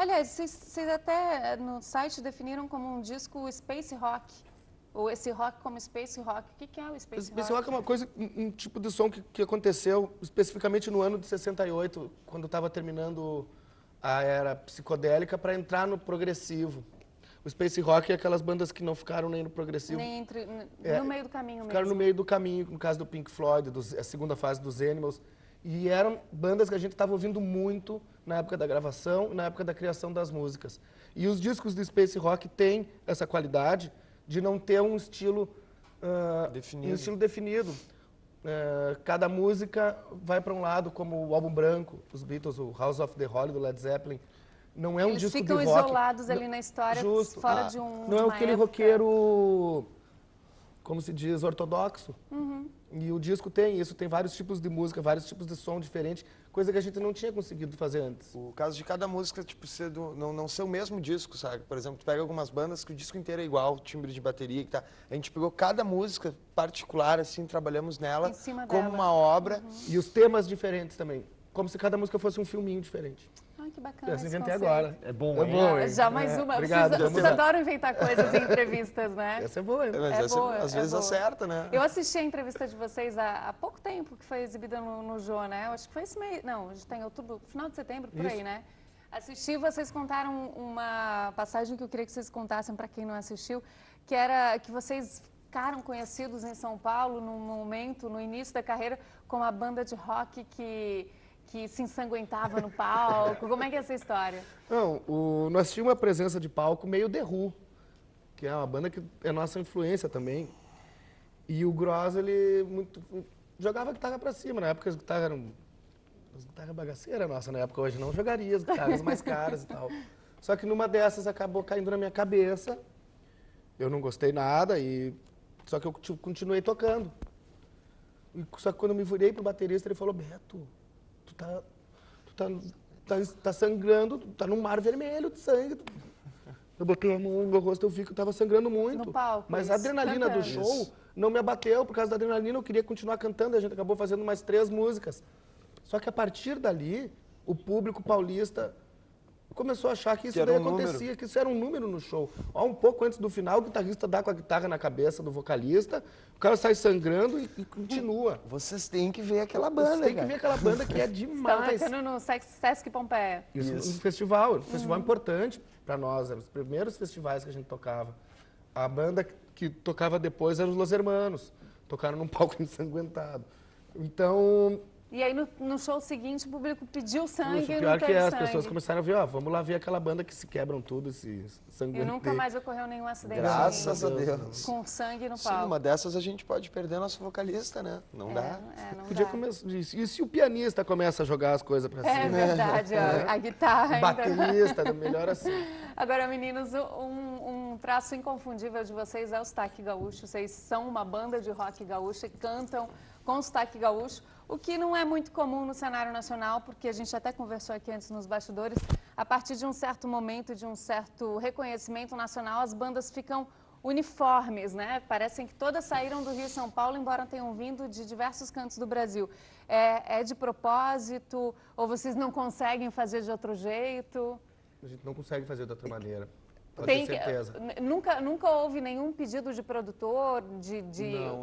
Aliás, vocês até no site definiram como um disco Space Rock. Ou esse rock como Space Rock. O que é o Space Rock? Space Rock é uma coisa, um tipo de som que aconteceu especificamente no ano de 68, quando estava terminando a era psicodélica, para entrar no progressivo. O Space Rock é aquelas bandas que não ficaram nem no progressivo. Nem no meio do caminho Ficaram mesmo. no meio do caminho, no caso do Pink Floyd, a segunda fase dos Animals. E eram bandas que a gente estava ouvindo muito na época da gravação, na época da criação das músicas. E os discos do Space Rock têm essa qualidade de não ter um estilo definido. Cada música vai para um lado, como o álbum branco, os Beatles, o House of the Holly, do Led Zeppelin. Não é um disco de rock. Eles ficam isolados ali na história, fora de um. Não é aquele roqueiro, como se diz, ortodoxo. Uhum. E o disco tem isso, tem vários tipos de música, vários tipos de som diferentes, coisa que a gente não tinha conseguido fazer antes. O caso de cada música, tipo, não ser o mesmo disco, sabe? Por exemplo, tu pega algumas bandas que o disco inteiro é igual, timbre de bateria, que tá. A gente pegou cada música particular, assim, trabalhamos nela como uma obra. Uhum. E os temas diferentes também, como se cada música fosse um filminho diferente. Ai, que bacana. Eu inventei agora. É bom, É bom, hein? Já mais uma. Obrigado, Vocês adoram inventar coisas em entrevistas, né? Essa é boa, hein? Mas boa, às vezes boa. acerta, né? Eu assisti a entrevista de vocês há pouco tempo, que foi exibida no Jô, né? Eu acho que foi esse mês. Não, a gente tá em outubro, final de setembro, por aí, né? Assisti, vocês contaram uma passagem que eu queria que vocês contassem para quem não assistiu, que era que vocês ficaram conhecidos em São Paulo num momento, no início da carreira, com uma banda de rock que se ensanguentava no palco. Como é que é essa história? Não, nós tínhamos uma presença de palco meio The Who, que é uma banda que é nossa influência também. E o Gross, ele jogava guitarra pra cima. Na época as guitarras eram bagaceiras nossa, na época. Hoje não jogaria as guitarras mais caras e tal. Só que numa dessas acabou caindo na minha cabeça. Eu não gostei nada, só que eu continuei tocando. Só que quando eu me virei pro baterista, ele falou: Beto, tu tá sangrando, tu tá num mar vermelho de sangue. Eu botei a mão no meu rosto, eu vi que eu tava sangrando muito. No palco, mas a adrenalina do show não me abateu. Por causa da adrenalina, eu queria continuar cantando. E a gente acabou fazendo mais 3 músicas. Só que a partir dali, o público paulista começou a achar que isso daí acontecia, que isso era um número no show. Um pouco antes do final, o guitarrista dá com a guitarra na cabeça do vocalista, o cara sai sangrando e continua. Vocês têm que ver aquela banda, Vocês têm que ver aquela banda que é demais. Estão tocando no Sesc Pompeia. Isso. Um festival importante para nós, eram os primeiros festivais que a gente tocava. A banda que tocava depois eram os Los Hermanos, tocaram num palco ensanguentado. Então... E aí no show seguinte o público pediu sangue Puxa, e pior não que teve as sangue. pessoas começaram a ver, vamos lá ver aquela banda que se quebram tudo, se sanguenteiam. E nunca mais ocorreu nenhum acidente Graças a Deus. com sangue no Sim, palco. uma dessas a gente pode perder nosso vocalista, né? Não dá. Não Podia dá. começar. E se o pianista começa a jogar as coisas pra cima? É verdade, a guitarra O ainda. baterista, melhor assim. Agora, meninos, um traço inconfundível de vocês é o sotaque gaúcho. Vocês são uma banda de rock gaúcho e cantam com sotaque gaúcho, o que não é muito comum no cenário nacional, porque a gente até conversou aqui antes nos bastidores, a partir de um certo momento, de um certo reconhecimento nacional, as bandas ficam uniformes, né? Parecem que todas saíram do Rio e São Paulo, embora tenham vindo de diversos cantos do Brasil. É de propósito ou vocês não conseguem fazer de outro jeito? A gente não consegue fazer de outra maneira. Pode ter certeza. Nunca houve nenhum pedido de produtor,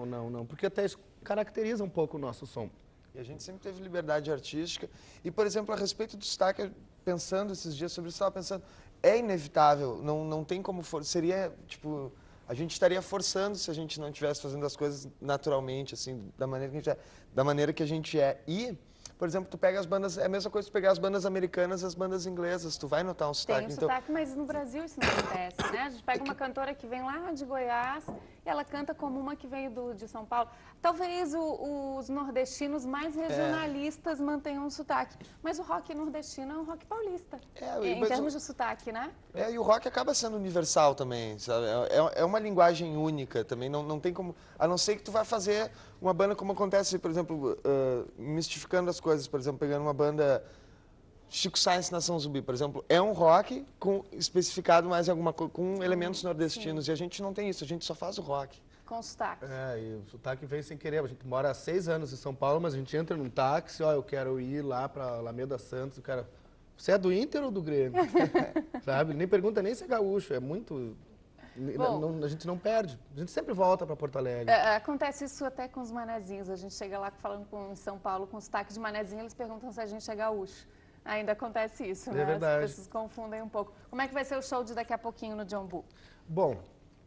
Não. Porque até isso caracteriza um pouco o nosso som. E a gente sempre teve liberdade artística. E, por exemplo, a respeito do sotaque, pensando esses dias sobre isso, estava pensando, é inevitável, não tem como... Seria, tipo, a gente estaria forçando se a gente não estivesse fazendo as coisas naturalmente, assim, da maneira que a gente é. E, por exemplo, tu pega as bandas, é a mesma coisa que tu pegar as bandas americanas e as bandas inglesas, tu vai notar um sotaque. Tem um sotaque, mas no Brasil isso não acontece, né? A gente pega uma cantora que vem lá de Goiás e ela canta como uma que veio de São Paulo. Talvez os nordestinos mais regionalistas mantenham um sotaque, mas o rock nordestino é um rock paulista, em termos de sotaque, né? E o rock acaba sendo universal também, sabe? É uma linguagem única também, não tem como... A não ser que tu vai fazer uma banda como acontece, por exemplo, mistificando as coisas, por exemplo, pegando uma banda Chico Science Nação Zumbi, por exemplo, é um rock especificado mais em alguma coisa, com elementos nordestinos, e a gente não tem isso, a gente só faz o rock. Com sotaque. E o sotaque vem sem querer. A gente mora há 6 anos em São Paulo, mas a gente entra num táxi, eu quero ir lá pra Alameda Santos, o cara... você é do Inter ou do Grêmio? Sabe? Nem pergunta nem se é gaúcho, é muito... Bom, a gente não perde, a gente sempre volta para Porto Alegre. acontece isso até com os manezinhos. A gente chega lá falando em São Paulo com sotaque de manezinho, eles perguntam se a gente é gaúcho. Ainda acontece isso, né? É verdade. As pessoas confundem um pouco. Como é que vai ser o show de daqui a pouquinho no John Bull? Bom,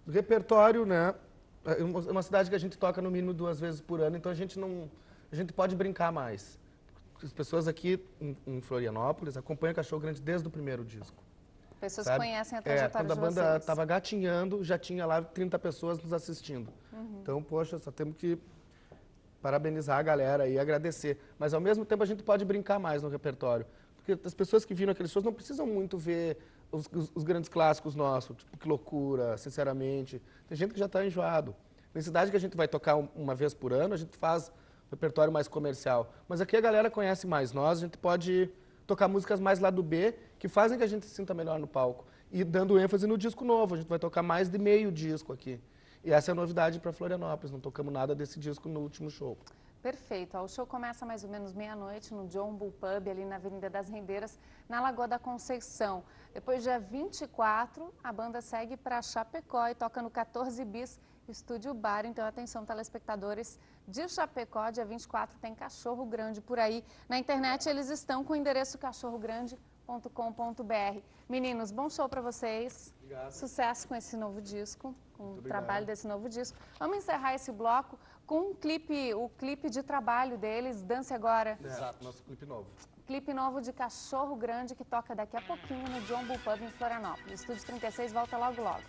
o repertório, né? É uma cidade que a gente toca no mínimo 2 vezes por ano, então a gente pode brincar mais. As pessoas aqui em Florianópolis acompanham Cachorro Grande desde o primeiro disco. Pessoas Sabe? que conhecem a trajetória Quando a de banda vocês. estava gatinhando, já tinha lá 30 pessoas nos assistindo. Então, poxa, só temos que parabenizar a galera e agradecer. Mas, ao mesmo tempo, a gente pode brincar mais no repertório. Porque as pessoas que viram aqueles shows não precisam muito ver os grandes clássicos nossos, tipo Que Loucura, Sinceramente. Tem gente que já está enjoado. Na cidade que a gente vai tocar uma vez por ano, a gente faz repertório mais comercial. Mas aqui a galera conhece mais nós, a gente pode tocar músicas mais lá do B, que fazem que a gente se sinta melhor no palco. E dando ênfase no disco novo, a gente vai tocar mais de meio disco aqui. E essa é a novidade para Florianópolis, não tocamos nada desse disco no último show. Perfeito. O show começa mais ou menos meia-noite no John Bull Pub, ali na Avenida das Rendeiras, na Lagoa da Conceição. Depois, dia 24, a banda segue para Chapecó e toca no 14 Bis Estúdio Bar. Então, atenção, telespectadores de Chapecó, dia 24 tem Cachorro Grande por aí. Na internet, eles estão com o endereço cachorrogrande.com.br. Meninos, bom show para vocês. Obrigado. Sucesso com esse novo disco, com o obrigado. trabalho desse novo disco. Vamos encerrar esse bloco com o clipe de trabalho deles, Dance Agora. Exato, nosso clipe novo. Clipe novo de Cachorro Grande que toca daqui a pouquinho no John Bull Pub em Florianópolis. Estúdio 36 volta logo logo.